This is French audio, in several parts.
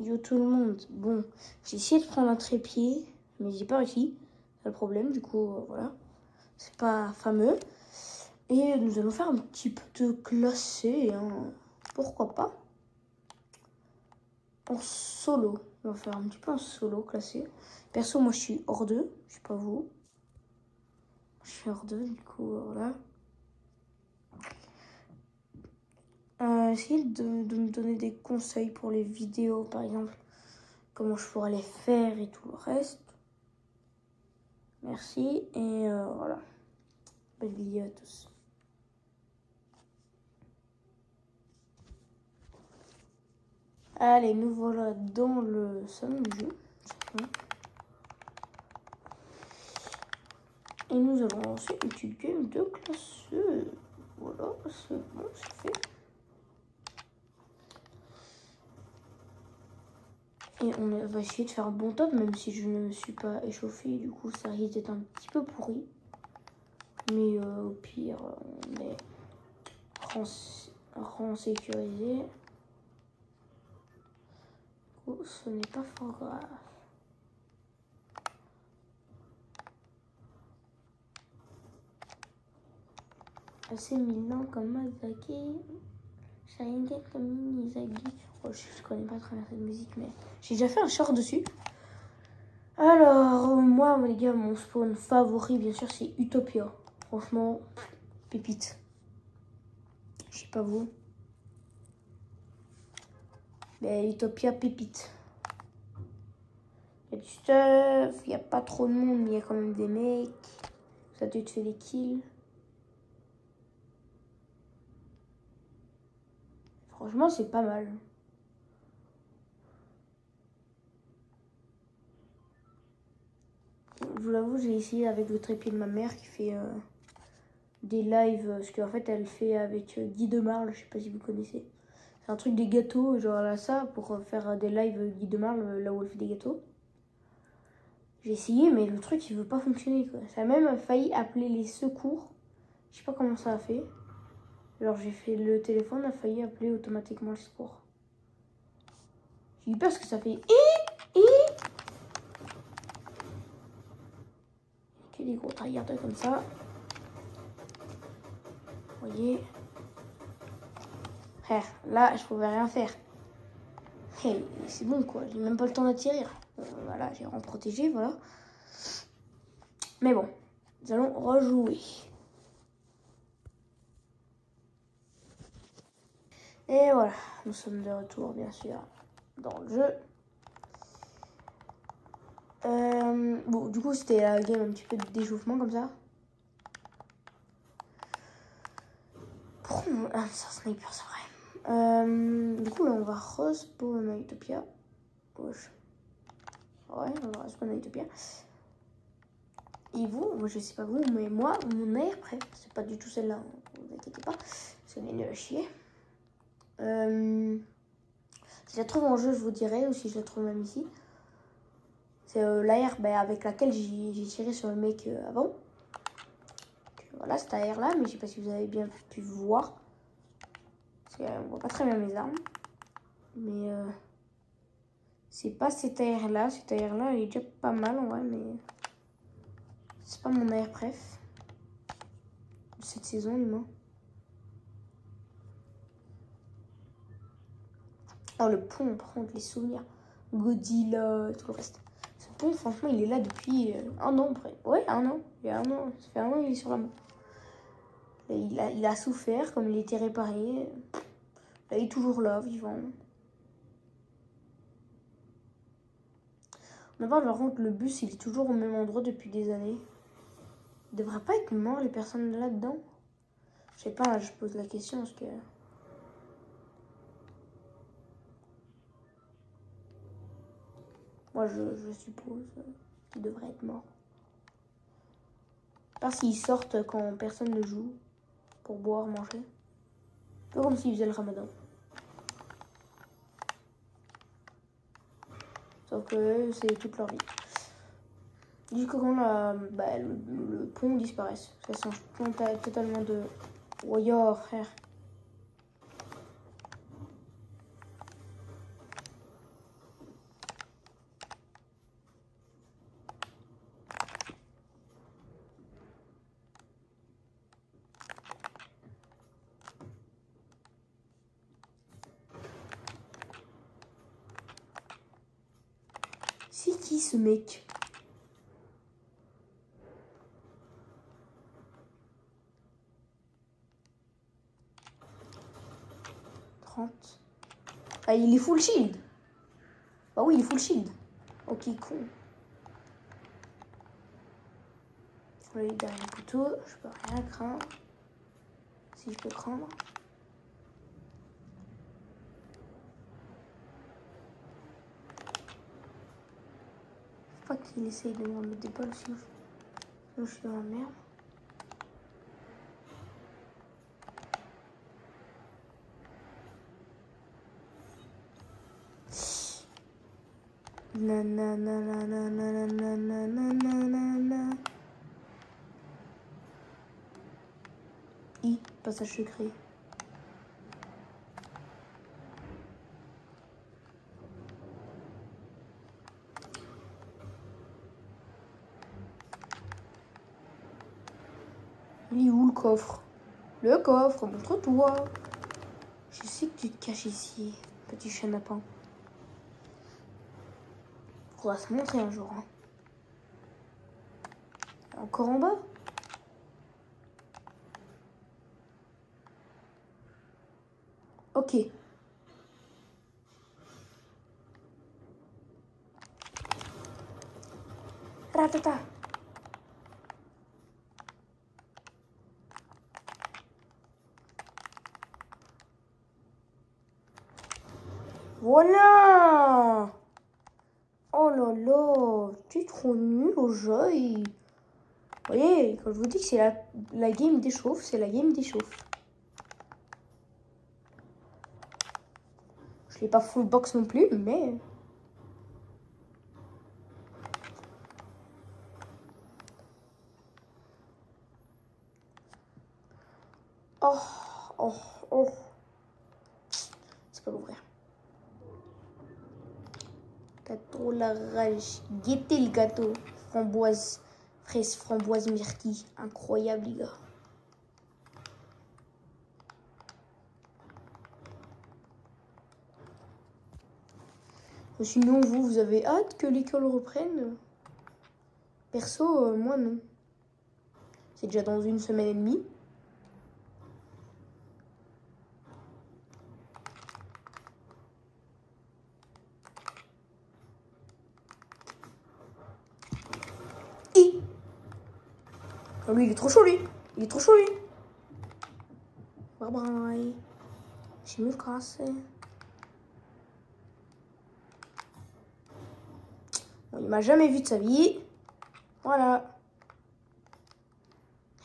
Yo tout le monde. Bon, j'ai essayé de prendre un trépied, mais j'ai pas réussi. C'est le problème, du coup, voilà. C'est pas fameux. Et nous allons faire un petit peu de classé, hein. Pourquoi pas. En solo. On va faire un petit peu en solo classé. Perso, moi je suis hors 2, je sais pas vous. Je suis hors 2, du coup, voilà. Essayez de me donner des conseils pour les vidéos, par exemple. Comment je pourrais les faire et tout le reste. Merci. Et voilà. Belle vidéo à tous. Allez, nous voilà dans le salon du jeu. Et nous allons lancer une petite game de classe. Voilà, c'est bon, c'est fait. Et on va essayer de faire un bon top, même si je ne me suis pas échauffée. Du coup, ça risque d'être un petit peu pourri. Mais au pire, on est rang sécurisé. Du coup, ce n'est pas fort grave. Assez mignon comme Mazaki. Sharingan comme Mizagi. Oh, je connais pas très bien cette musique, mais j'ai déjà fait un short dessus. Alors, moi, les gars, mon spawn favori, bien sûr, c'est Utopia. Franchement, pépite. Je sais pas vous. Mais Utopia, pépite. Il y a du stuff, il n'y a pas trop de monde, mais il y a quand même des mecs. Ça te fait des kills. Franchement, c'est pas mal. Je vous l'avoue, j'ai essayé avec le trépied de ma mère qui fait des lives. Parce qu'en fait, elle fait avec Guy Demarle, je sais pas si vous connaissez. C'est un truc des gâteaux, genre là, ça, pour faire des lives Guy Demarle, là où elle fait des gâteaux. J'ai essayé, mais le truc, il veut pas fonctionner, quoi. Ça a même failli appeler les secours. Je sais pas comment ça a fait. Alors, j'ai fait le téléphone, a failli appeler automatiquement le secours. J'ai eu peur parce que ça fait que des gros tryharders comme ça. Vous voyez. Frère, là, je pouvais rien faire. Hey, c'est bon, quoi. J'ai même pas le temps d'attirer. Voilà, j'ai rang protégé, voilà. Mais bon, nous allons rejouer. Et voilà, nous sommes de retour, bien sûr, dans le jeu. Bon, du coup, c'était la game un petit peu d'échauffement, comme ça. Ah, c'est un sniper, c'est vrai. Du coup, là, on va respawn à Utopia. Gauche. Ouais, on va respawn à Utopia. Et vous, moi, je sais pas vous, mais moi, mon air prêt, c'est pas du tout celle-là, hein, vous inquiétez pas, c'est nul à chier. Si je la trouve en jeu, je vous dirai, ou si je la trouve même ici. C'est l'AR avec laquelle j'ai tiré sur le mec avant. Donc, voilà, cette AR là, mais je sais pas si vous avez bien pu voir. Parce qu'on voit pas très bien mes armes. Mais c'est pas cette AR là. Cette AR là, elle est déjà pas mal en vrai, mais c'est pas mon AR préf de cette saison, du moins. Oh, le pont, par contre, les souvenirs. Godzilla, tout le reste. Ce pont, franchement, il est là depuis un an près. Ouais, un an. Il y a un an. Ça fait un an qu'il est sur la main. Et il a souffert, comme il était réparé. Là, il est toujours là, vivant. D'abord, par contre, le bus, il est toujours au même endroit depuis des années. Il devrait pas être mort, les personnes là-dedans. Je sais pas, je pose la question parce que... Moi, je suppose qu'il devrait être mort. Parce qu'ils sortent quand personne ne joue. Pour boire, manger. Un peu comme s'ils faisaient le ramadan. Sauf que c'est toute leur vie. Jusqu'à quand le pont disparaisse. Ça change totalement de... Oh, yo, frère. C'est qui ce mec? Ah, il est full shield. Bah oui, il est full shield. Ok, con. Je vais aller derrière le couteau. Je peux rien craindre. Si je peux craindre. Faut pas qu'il essaye de me mettre des balles, sinon je suis dans la merde. Passage secret. Il est où le coffre? Le coffre, montre-toi. Je sais que tu te caches ici, petit chenapin. Faudra se montrer un jour. Hein. Encore en bas? Ok. Ratata. Voilà. Oh là là, tu es trop nul au jeu. Vous voyez, quand je vous dis que c'est la game des chauves, c'est la game des chauves. Je l'ai pas full box non plus, mais... Oh, oh, oh. C'est pas l'ouvrir. T'as trop la rage. Guettez le gâteau. Framboise, fraise, framboise, myrtille. Incroyable, les gars. Sinon, vous avez hâte que l'école reprenne? Perso, moi non. C'est déjà dans 1 semaine et demie. Et lui, il est trop chaud, lui. Il est trop chaud, lui. Bye bye. J'ai mieux cassé. Bon, il m'a jamais vu de sa vie. Voilà.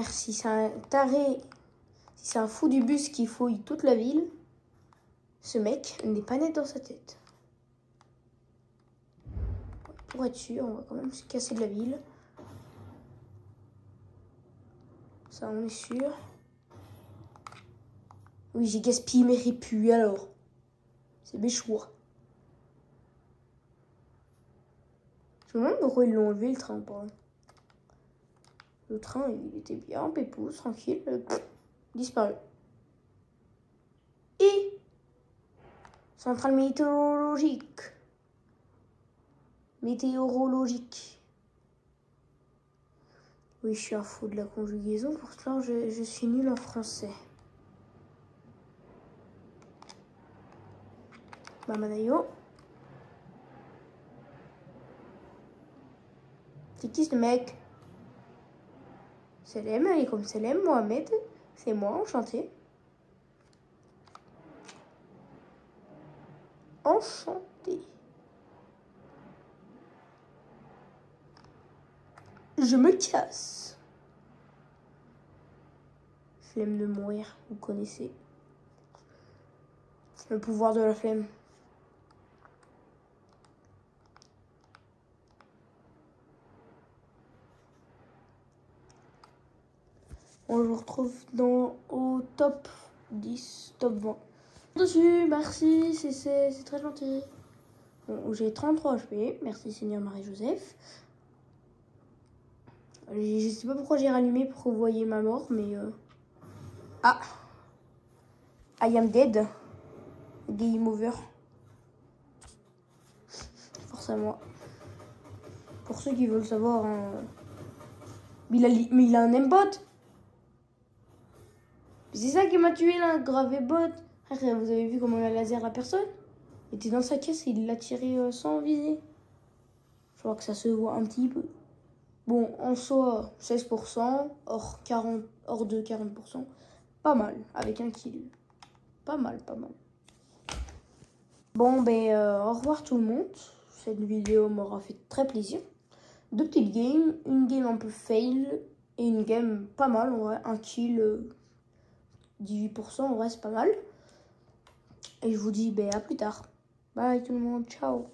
Si c'est un taré, si c'est un fou du bus qui fouille toute la ville, ce mec n'est pas net dans sa tête. Pour être sûr, on va quand même se casser de la ville. Ça, on est sûr. Oui, j'ai gaspillé mes répus, alors. C'est béchour. Je me demande pourquoi ils l'ont enlevé, le train, par là. Le train, il était bien, pépouze, tranquille. Disparu. Et centrale météorologique. Météorologique. Oui, je suis un fou de la conjugaison. Pourtant, je suis nulle en français. Mamanayo. C'est qui ce mec? Selem, alaikum Selem, Mohamed. C'est moi, enchanté. Enchanté. Je me casse. Flemme de mourir, vous connaissez. Le pouvoir de la flemme. On le retrouve au top 10, top 20. Dessus, merci, c'est très gentil. Bon, j'ai 33 HP, merci Seigneur Marie-Joseph. Je sais pas pourquoi j'ai rallumé pour que vous voyez ma mort, mais... Ah, I am dead. Game over. Force à moi. Pour ceux qui veulent savoir, hein, mais il a un aimbot. C'est ça qui m'a tué là, gravé bot. Frère, vous avez vu comment il a laser la personne? Il était dans sa caisse et il l'a tiré sans viser. Je crois que ça se voit un petit peu. Bon, en soi, 16%, hors de 40%. Pas mal, avec un kill. Pas mal, pas mal. Bon, ben, au revoir tout le monde. Cette vidéo m'aura fait très plaisir. Deux petites games, une game un peu fail et une game pas mal, en vrai. Un kill, 18%, en vrai, c'est pas mal. Et je vous dis, ben, à plus tard. Bye tout le monde, ciao.